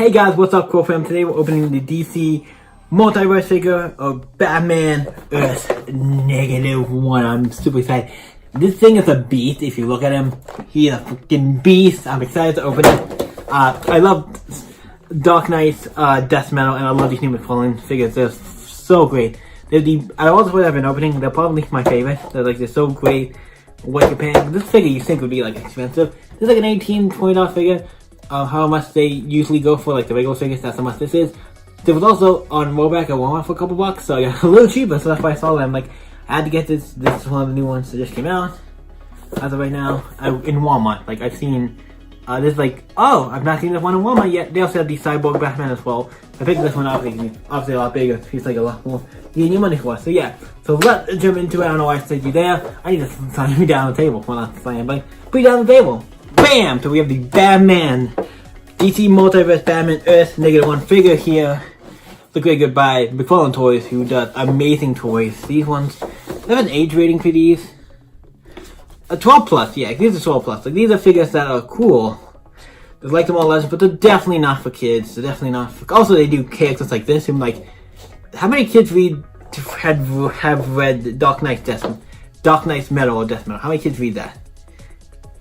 Hey guys, what's up, cool fam? Today we're opening the DC Multiverse figure of Batman Earth -1. I'm super excited. This thing is a beast. If you look at him, he is a freaking beast. I'm excited to open it. I love Dark Knight's Death Metal, and I love these new McFarland figures. They're so great. I also what I've been opening. They're probably my favorite. They're so great. What you're paying. This figure you think would be like expensive. This is like an $18, $20 figure. How much they usually go for, like the regular figures, that's how much this is. There was also on rollback at Walmart for a couple bucks, so yeah, a little cheaper, so that's why I saw them. Like, I had to get this. This is one of the new ones that just came out. As of right now, in Walmart. Like, I've seen, this like, oh, I've not seen this one in Walmart yet. They also have the Cyborg Batman as well. I picked this one up, obviously a lot bigger. He's like a lot more you get your money for. So yeah, so let's jump into it. I don't know why I said you there. I need to slam you down the table. Well, not slam, but put you down the table. Bam! So we have the Batman DC Multiverse Batman Earth -1 figure here. Look very good by McFarland Toys, who does amazing toys. These ones, they have an age rating for these. A 12 plus, yeah, these are 12 plus. Like, these are figures that are cool. There's like them all legends, but they're definitely not for kids. They're definitely not for, also they do characters like this, and like, how many kids have read Dark Knight's Metal or Death Metal? How many kids read that?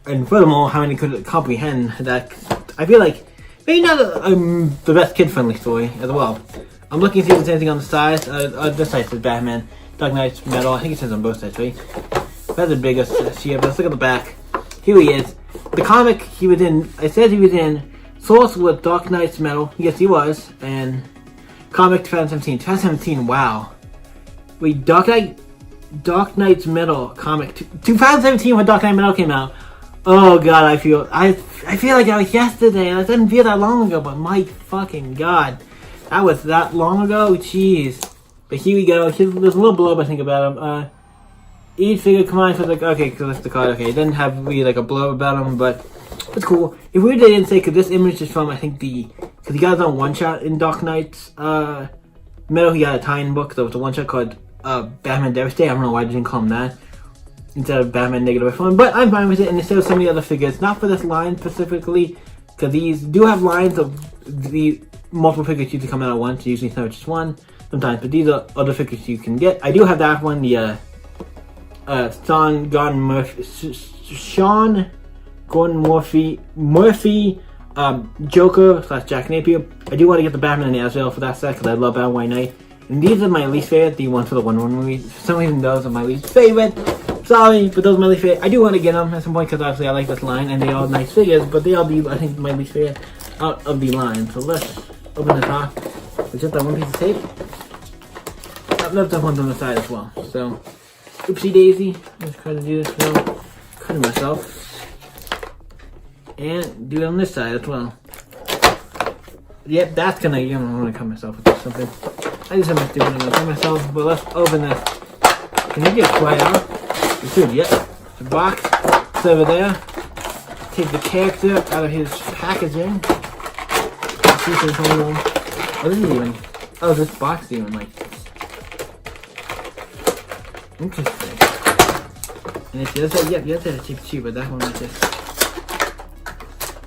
And furthermore, how many could comprehend that? I feel like maybe not the best kid-friendly story as well. I'm looking to see if there's anything on the sides. This side says Batman, Dark Knight's Metal. I think it says on both sides, right? That's the biggest here, but let's look at the back. Here he is. The comic he was in, it says he was in Source with Dark Knight's Metal. Yes, he was. And comic 2017. 2017, wow. Wait, Dark Knight's Metal comic. 2017 when Dark Knight Metal came out. Oh god, I feel like that was yesterday. It didn't feel that long ago, but my fucking god. That was that long ago? Jeez. But here we go. There's a little blurb I think about him. Each figure combines with like, okay, so that's the card, okay. It doesn't have really like a blurb about him, but it's cool. It's weird they didn't say, because this image is from, I think because he got his own one-shot in Dark Knight's Metal. He got a tie-in book, so it's a one-shot called Batman Devastator. I don't know why they didn't call him that instead of Batman -1, but I'm fine with it. And instead of some of the other figures, not for this line specifically, because these do have lines of the multiple figures usually come out at once. Usually it's not just one sometimes, but these are other figures you can get. I do have that one, the Sean Gordon Murphy Joker / Jack Napier. I do want to get the Batman and Azrael for that set because I love Batman White Knight. And these are my least favorite, the ones for the Wonder Woman movie. For some reason those are my least favorite. Sorry, but those are my least favorite. I do want to get them at some point because obviously I like this line and they are nice figures, but they are I think, my least favorite out of the line. So let's open the top with just that one piece of tape. I've left that one on the side as well. So, oopsie daisy. Let's try to do this without cutting myself. And do it on this side as well. Yep, that's gonna, I'm gonna cut myself with something. I just have to do it, I'm gonna cut myself, but let's open this. Can you get quiet out? Dude, yep. The box is over there. Take the character out of his packaging. See if there's one. Oh, this is even. Oh, this box is even like. Interesting. And if you say, yep, you have to have cheap, but that one like this.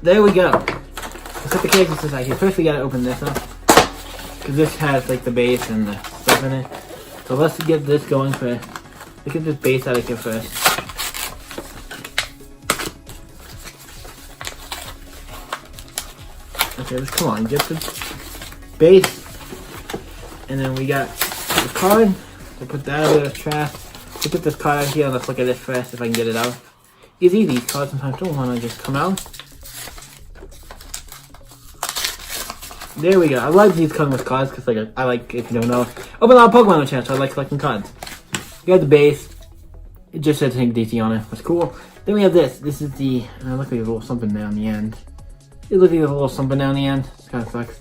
There we go. Let's put the characters aside here. First, we gotta open this up. Because this has like the base and the stuff in it. So let's get this going first. Let's get this base out of here first. Okay, let's come on, get the base. And then we got the card. So put that out of the trash. Let's get this card out here. Let's look at it first if I can get it out. It's easy, these cards sometimes don't want to just come out. There we go. I like these colorless cards because like I like, if you don't know, open a lot of Pokemon on the channel, so I like collecting cards. We got the base. It just said Think DC on it. That's cool. Then we have this. This is the. Look like there's a little something down the end. It looks like there's a little something down the end. It kind of sucks.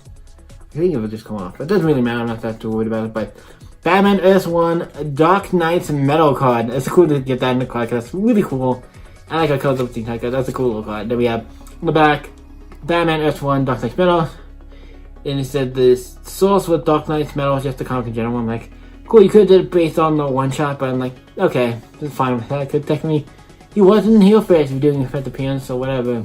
I think it would just come off. It doesn't really matter. I'm not that too worried about it. But Batman S1 Dark Knight's Metal card. It's cool to get that in the card because that's really cool. I like how colors of the card. That's a cool little card. Then we have on the back Batman S1 Dark Knight's Metal. And it said this Source with Dark Knight's Metal, just the comic in general. I'm like, cool, you could have did it based on the one shot, but I'm like, okay, that's fine with that. Because technically, he wasn't here first, if you're doing a first appearance or whatever.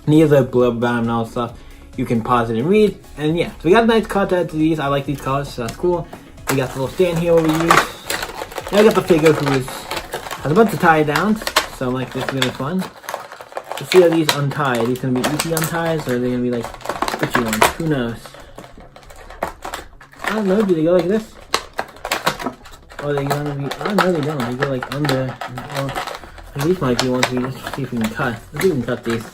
And he has a blurb about him and all that stuff. you can pause it and read. And yeah, so we got a nice card to add to these. I like these cards, so that's cool. We got the little stand here where we use. Now we got the figure who has a bunch of tie downs, so like this is gonna be fun. To see how these untie. Are these gonna be easy unties, or are they gonna be like twitchy ones? Who knows? I don't know, do they go like this? Or are they gonna be, I don't know, they don't. They go like under. Well, these might be ones we just see if we can cut. Let's see if we can cut these.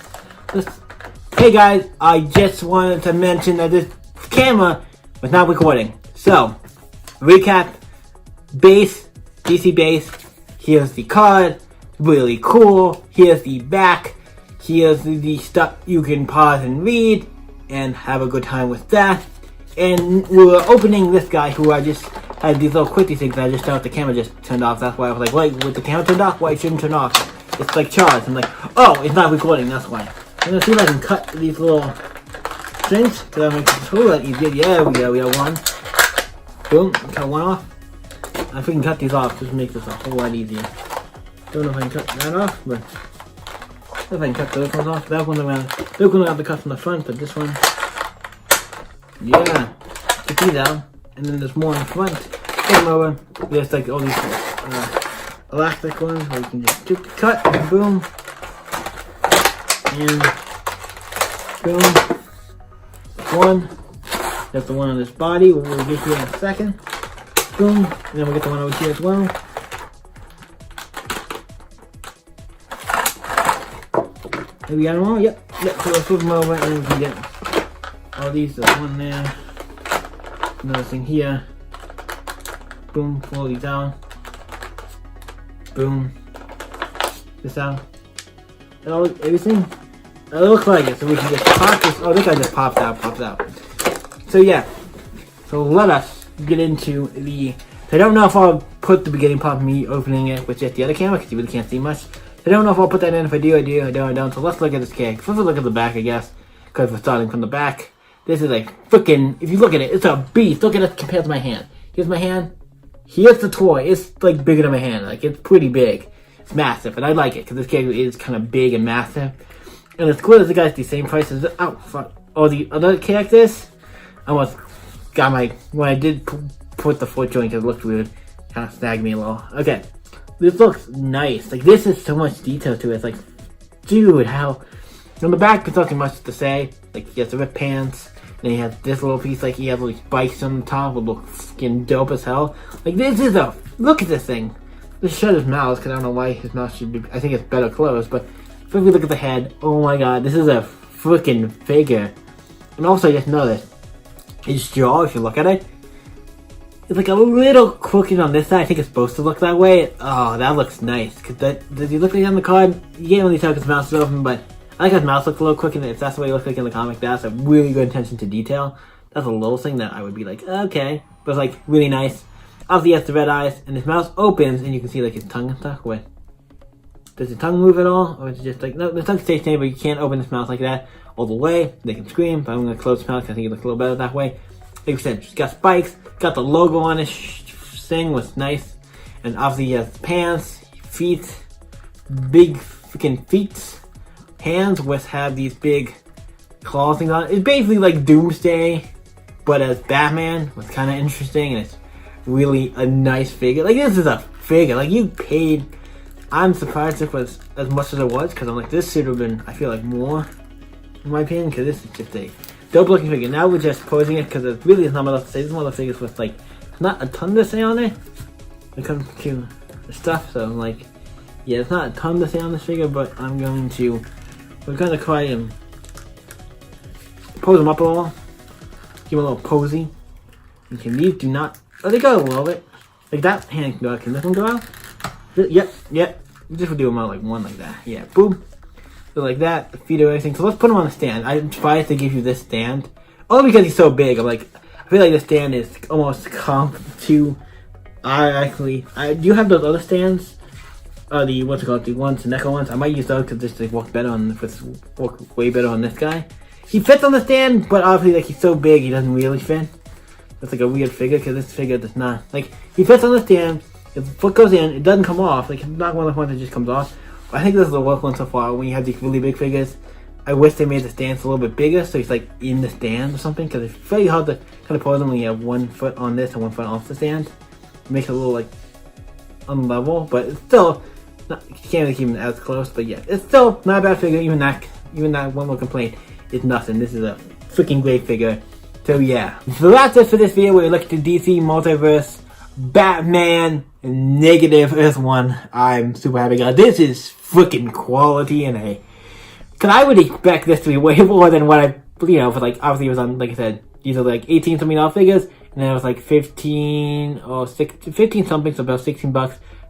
Hey guys, I just wanted to mention that this camera was not recording. So, recap, base, DC base, here's the card, really cool, here's the back, here's the stuff you can pause and read, and have a good time with that. And we're opening this guy who I just had these little quickie things that I just thought the camera just turned off. That's why I was like, wait, with the camera turned off? Why it shouldn't turn off? It's like charged. I'm like, oh, it's not recording, that's why. I'm gonna see if I can cut these little strings, because I'm gonna control that easier. Yeah, we got one. Boom, cut one off. If we can cut these off, just makes this a whole lot easier. Don't know if I can cut that off, but if I can cut those ones off. That one I'm gonna have to cut from the front, but this one, yeah, get these out. And then there's more in front. Come over. There's like all these elastic ones where you can just cut and boom. And boom. One. That's the one on this body. We'll get here in a second. Boom. And then we'll get the one over here as well. Have we got them all? Yep. Yep. So we'll flip them over and then we can get all these. There's one there. Another thing here. Boom. Pull these down. Boom. This out. And all, everything. It looks like it, so we can just pop this. Oh, this guy just pops out. So yeah. So let us get into the. I don't know if I'll put the beginning part of me opening it with just the other camera, because you really can't see much. I don't know if I'll put that in. If I do, I do. I don't. So let's look at this cake. First, let's look at the back, I guess, because we're starting from the back. This is like freaking. If you look at it, it's a beast. Look at it compared to my hand. Here's my hand. Here's the toy. It's like bigger than my hand. Like it's pretty big. It's massive, and I like it because this cake is kind of big and massive. And it's cool that the guy's the same price as the, oh fuck, all the other characters. I almost got my, when I did put the foot joint, because it looked weird, kind of snagged me a little. Okay, this looks nice. Like this is so much detail to it. It's like, dude, how? On the back, there's nothing much to say. Like he has the ripped pants, and he has this little piece. Like he has these spikes on the top, would look fucking dope as hell. Like this is a, look at this thing. Let's shut his mouth, because I don't know why his mouth should be, I think it's better closed, but if we look at the head, oh my god, this is a freaking figure. And also, just notice, his jaw, if you look at it, it's like a little crooked on this side. I think it's supposed to look that way. Oh, that looks nice. Cause that, does he look like on the card? You can't really tell because his mouth is open, but I like his mouth looks a little crooked, and if that's the way he looks like in the comic, that's a really good attention to detail. That's a little thing that I would be like, okay. But it's like, really nice. Obviously, he has the red eyes, and his mouth opens, and you can see like his tongue and stuff. Wait. Does the tongue move at all? Or is it just like, no, the tongue stays stable, but you can't open his mouth like that all the way. They can scream, but I'm going to close his mouth because I think it looks a little better that way. Like I said, she's got spikes, got the logo on his thing, was nice. And obviously he has pants, feet, big freaking feet, hands, which have these big claw things on it. It's basically like Doomsday, but as Batman, was kind of interesting, and it's really a nice figure. Like this is a figure, like you paid. I'm surprised it was as much as it was, because I'm like, this should have been, I feel like, more, in my opinion, because this is just a dope looking figure. Now we're just posing it, because it really is not much to say. This is one of the figures with, like, not a ton to say on it, when it comes to the stuff, so I'm like, yeah, it's not a ton to say on this figure, but I'm going to, we're going to try and pose him up a little, give him a little posy. And can these do not, oh, they go a little bit, like that hand can go out, can this one go out? Yep. Just would do them out like one like that. Yeah, boom. So like that, the feet or everything. So let's put him on the stand. I'm surprised to give you this stand. Only because he's so big. I'm like, I feel like this stand is almost comp to, do you have those other stands? The, what's it called? The ones, the Neko ones? I might use those because this like work better on, work way better on this guy. He fits on the stand, but obviously like he's so big, he doesn't really fit. That's like a weird figure, because this figure does not. Like, he fits on the stand. If the foot goes in, it doesn't come off. Like, it's not one of the ones that just comes off. But I think this is the worst one so far when you have these really big figures. I wish they made the stands a little bit bigger, so he's like in the stand or something, because it's very hard to kind of pose him when you have 1 foot on this and 1 foot off the stand. It makes it a little like unlevel, but it's still not, you can't really keep him as close. But yeah, it's still not a bad figure. Even that one little complaint is nothing. This is a freaking great figure. So yeah, so that's it for this video where we look at the DC Multiverse Batman Negative Earth 1. I'm super happy, guys. This is freaking quality, and cause I would expect this to be way more than what I, for like, obviously it was on, like I said, these are like $18 something figures, and then it was like 15 something, so about $16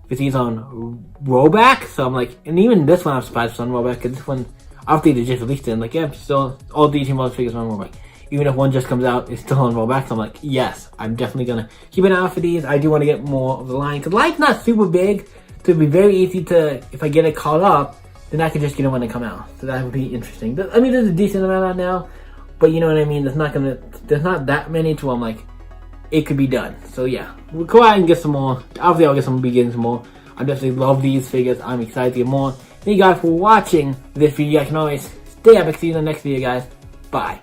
for these on rollback. So I'm like, and even this one I'm surprised it's on rollback, cause this one, obviously they just released it, and like, yeah, still, all DC Multiverse figures are on rollback. Even if one just comes out, it's still on rollback. So I'm like, yes, I'm definitely gonna keep an eye out for these. I do want to get more of the line, because the line's not super big, so it'd be very easy to, if I get it caught up, then I can just get them when they come out. So that would be interesting. I mean, there's a decent amount out now, but you know what I mean? There's not that many to where I'm like, it could be done. So yeah, we'll go out and get some more. Obviously, I'll get some beginnings more. I definitely love these figures. I'm excited to get more. Thank you guys for watching this video. I can always stay epic. See you in the next video, guys. Bye.